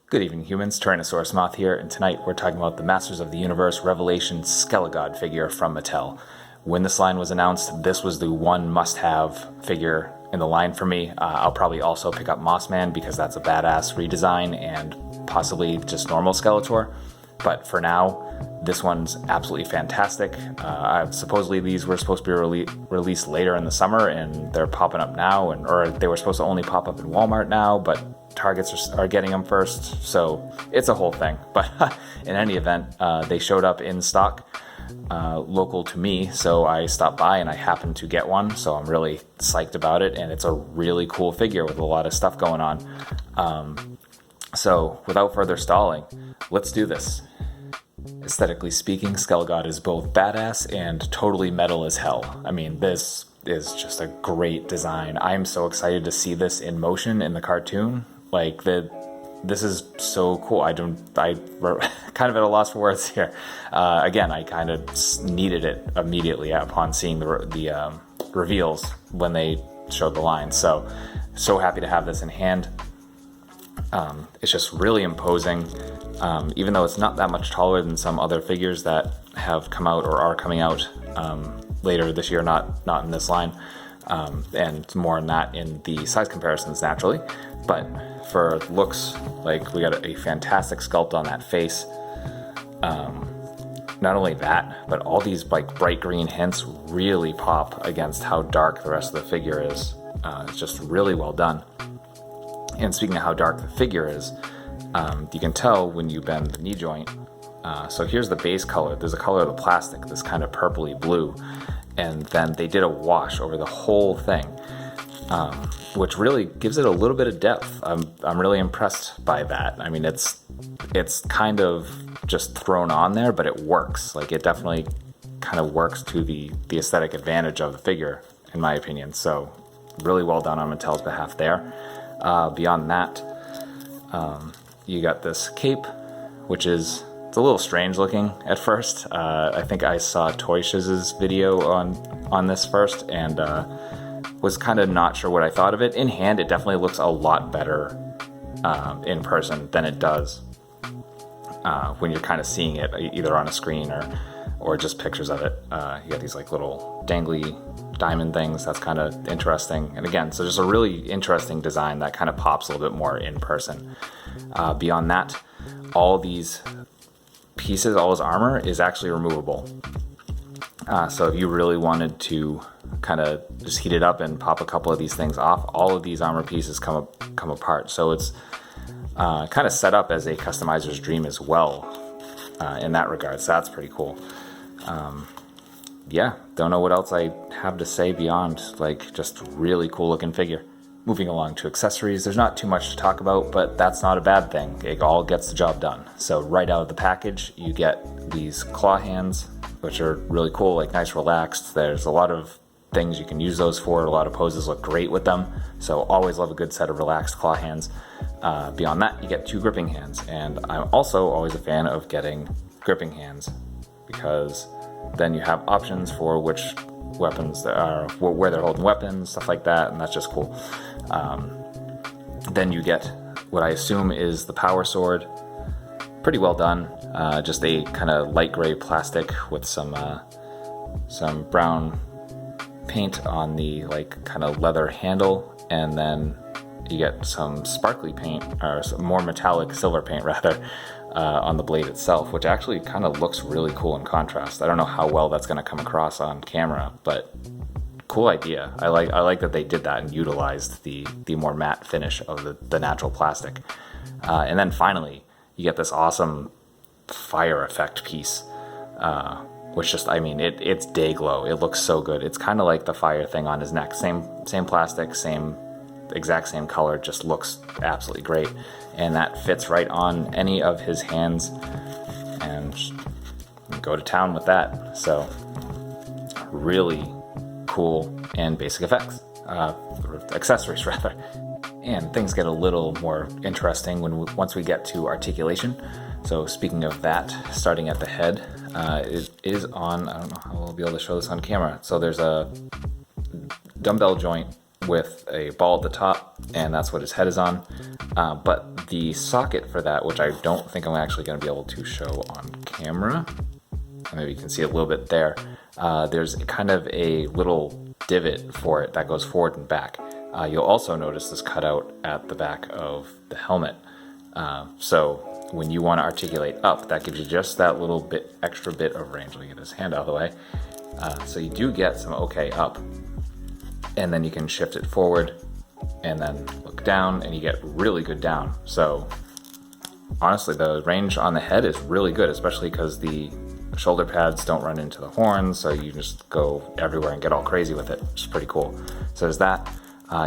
Good evening, humans. Tyrannosaurusmoth here, and tonight we're talking about the Masters of the Universe Revelation Skelegod figure from Mattel. When this line was announced, this was the one must-have figure in the line for me. I'll probably also pick up Mossman because that's a badass redesign, and possibly just normal Skeletor. But for now, this one's absolutely fantastic. Supposedly these were supposed to be released later in the summer, and they're popping up now, or they were supposed to only pop up in Walmart now, but Targets are getting them first, so it's a whole thing. But in any event, they showed up in stock local to me, so I stopped by and I happened to get one, so I'm really psyched about it, and it's a really cool figure with a lot of stuff going on. So without further stalling, let's do this. Aesthetically speaking, Skelegod is both badass and totally metal as hell. I mean, this is just a great design. I'm so excited to see this in motion in the cartoon. Like, this is so cool. I kind of at a loss for words here. Again, I kind of needed it immediately upon seeing the reveals when they showed the line. So happy to have this in hand. It's just really imposing, even though it's not that much taller than some other figures that have come out or are coming out later this year, not in this line, and more on that in the size comparisons naturally. But for looks, like, we got a fantastic sculpt on that face. Not only that, but all these like bright green hints really pop against how dark the rest of the figure is. It's just really well done. And speaking of how dark the figure is, you can tell when you bend the knee joint. So here's the base color. There's a color of the plastic, this kind of purpley blue, and then they did a wash over the whole thing, which really gives it a little bit of depth. I'm really impressed by that. I mean, it's kind of just thrown on there, but it works. Like, it definitely kind of works to the aesthetic advantage of the figure, in my opinion. So really well done on Mattel's behalf there. Beyond that, you got this cape, which it's a little strange looking at first. I think I saw Toy Shiz's video on this first, and was kind of not sure what I thought of it. In hand, it definitely looks a lot better in person than it does when you're kind of seeing it either on a screen or just pictures of it. You got these like little dangly diamond things. That's kind of interesting. And again, so just a really interesting design that kind of pops a little bit more in person. Beyond that, all these pieces, all his armor is actually removable. So if you really wanted to kind of just heat it up and pop a couple of these things off, all of these armor pieces come apart. So it's kind of set up as a customizer's dream as well in that regard. So that's pretty cool. Yeah, don't know what else I have to say beyond, like, just really cool looking figure. Moving along to accessories, there's not too much to talk about, but that's not a bad thing. It all gets the job done. So right out of the package, you get these claw hands, which are really cool, like nice relaxed. There's a lot of things you can use those for. A lot of poses look great with them. So always love a good set of relaxed claw hands. Beyond that, you get two gripping hands. And I'm also always a fan of getting gripping hands, because then you have options for which weapons where they're holding weapons, stuff like that, and that's just cool. Then you get what I assume is the power sword. Pretty well done. Just a kind of light gray plastic with some brown paint on the like kind of leather handle, and then you get some sparkly paint, or some more metallic silver paint rather, on the blade itself, which actually kind of looks really cool in contrast. I don't know how well that's going to come across on camera, but cool idea. I like that they did that and utilized the more matte finish of the natural plastic. And then finally, you get this awesome fire effect piece, which just, I mean, it's day glow. It looks so good. It's kind of like the fire thing on his neck. Same plastic, exact same color, just looks absolutely great. And that fits right on any of his hands, and go to town with that. So really cool and basic effects, accessories rather. And things get a little more interesting once we get to articulation. So speaking of that, starting at the head, it is on, I don't know how we'll be able to show this on camera. So there's a dumbbell joint with a ball at the top, and that's what his head is on. But the socket for that, which I don't think I'm actually going to be able to show on camera, maybe you can see a little bit there, there's kind of a little divot for it that goes forward and back. You'll also notice this cutout at the back of the helmet. So when you want to articulate up, that gives you just that little bit, extra bit of range. Let me get his hand out of the way. So you do get some okay up, and then you can shift it forward and then look down, and you get really good down. So honestly, the range on the head is really good, especially because the shoulder pads don't run into the horns, so you just go everywhere and get all crazy with it, which is pretty cool. So there's that.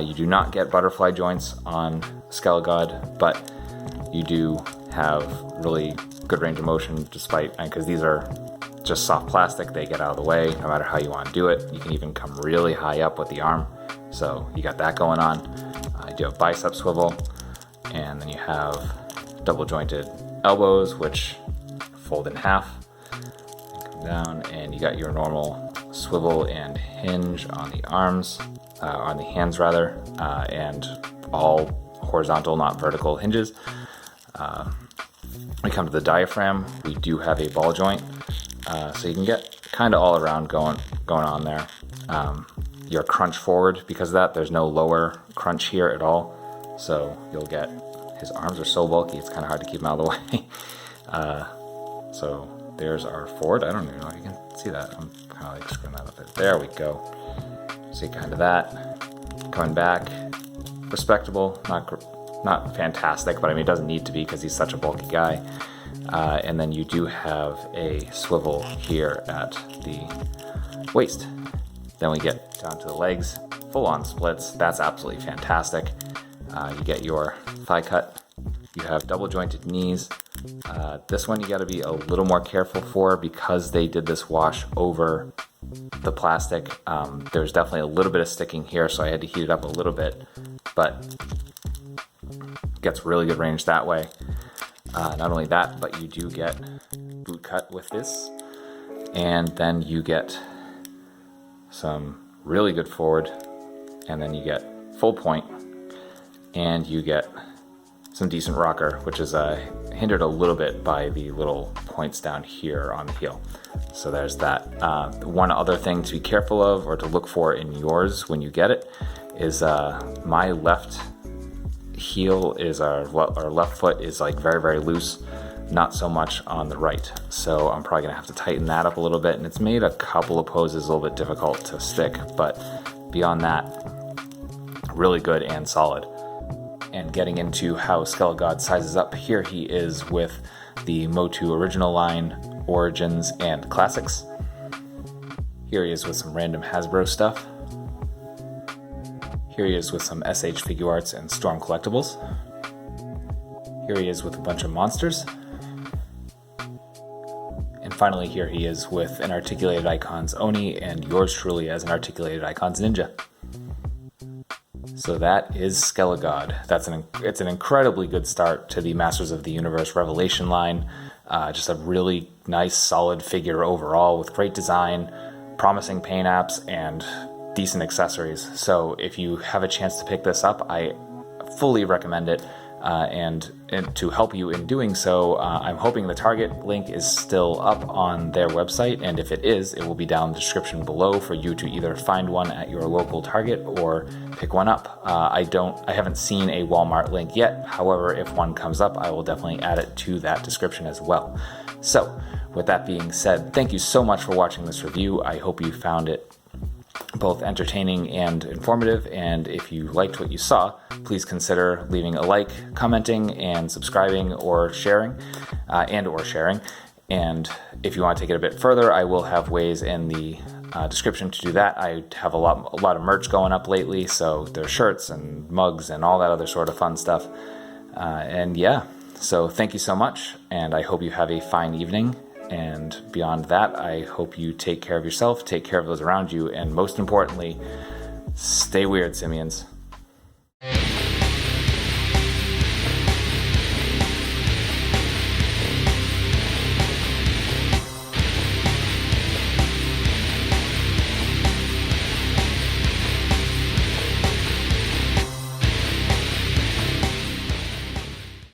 You do not get butterfly joints on Skelegod, but you do have really good range of motion despite, because these are just soft plastic, they get out of the way no matter how you want to do it. You can even come really high up with the arm, so you got that going on. You do have bicep swivel, and then you have double jointed elbows, which fold in half, come down, and you got your normal swivel and hinge on the arms, on the hands rather, and all horizontal, not vertical hinges. When we come to the diaphragm, we do have a ball joint, so you can get kind of all around going on there. Your crunch forward, because of that, there's no lower crunch here at all, so you'll get, his arms are so bulky, it's kind of hard to keep them out of the way. So there's our forward. I don't even know if you can see that. I'm kind of like screwing that up there. There we go. See kind of that. Coming back, respectable, not fantastic, but I mean, it doesn't need to be because he's such a bulky guy. And then you do have a swivel here at the waist. Then we get down to the legs, full-on splits. That's absolutely fantastic. You get your thigh cut. You have double jointed knees. This one you got to be a little more careful for because they did this wash over the plastic. There's definitely a little bit of sticking here, so I had to heat it up a little bit, but gets really good range that way. Not only that, but you do get boot cut with this, and then you get some really good forward, and then you get full point, and you get some decent rocker, which is hindered a little bit by the little points down here on the heel. So there's that. One other thing to be careful of or to look for in yours when you get it is my left heel is, our left foot is like very, very loose, not so much on the right. So I'm probably gonna have to tighten that up a little bit, and it's made a couple of poses a little bit difficult to stick, but beyond that, really good and solid. And getting into how Skelegod sizes up, here he is with the Motu Original line, Origins, and Classics. Here he is with some random Hasbro stuff. Here he is with some SH Figure Arts and Storm Collectibles. Here he is with a bunch of monsters. And finally, here he is with an Articulated Icons Oni and yours truly as an Articulated Icons Ninja. So that is Skelegod. It's an incredibly good start to the Masters of the Universe Revelation line. Just a really nice, solid figure overall with great design, promising paint apps, and decent accessories. So if you have a chance to pick this up, I fully recommend it. And to help you in doing so, I'm hoping the Target link is still up on their website, and if it is, it will be down in the description below for you to either find one at your local Target or pick one up. I haven't seen a Walmart link yet. However, if one comes up, I will definitely add it to that description as well. So with that being said, thank you so much for watching this review. I hope you found it both entertaining and informative, and if you liked what you saw, please consider leaving a like, commenting, and subscribing or sharing, and if you want to take it a bit further, I will have ways in the description to do that. I have a lot of merch going up lately, so there's shirts and mugs and all that other sort of fun stuff, and yeah, so thank you so much, and I hope you have a fine evening. And beyond that, I hope you take care of yourself, take care of those around you, and most importantly, stay weird, simians.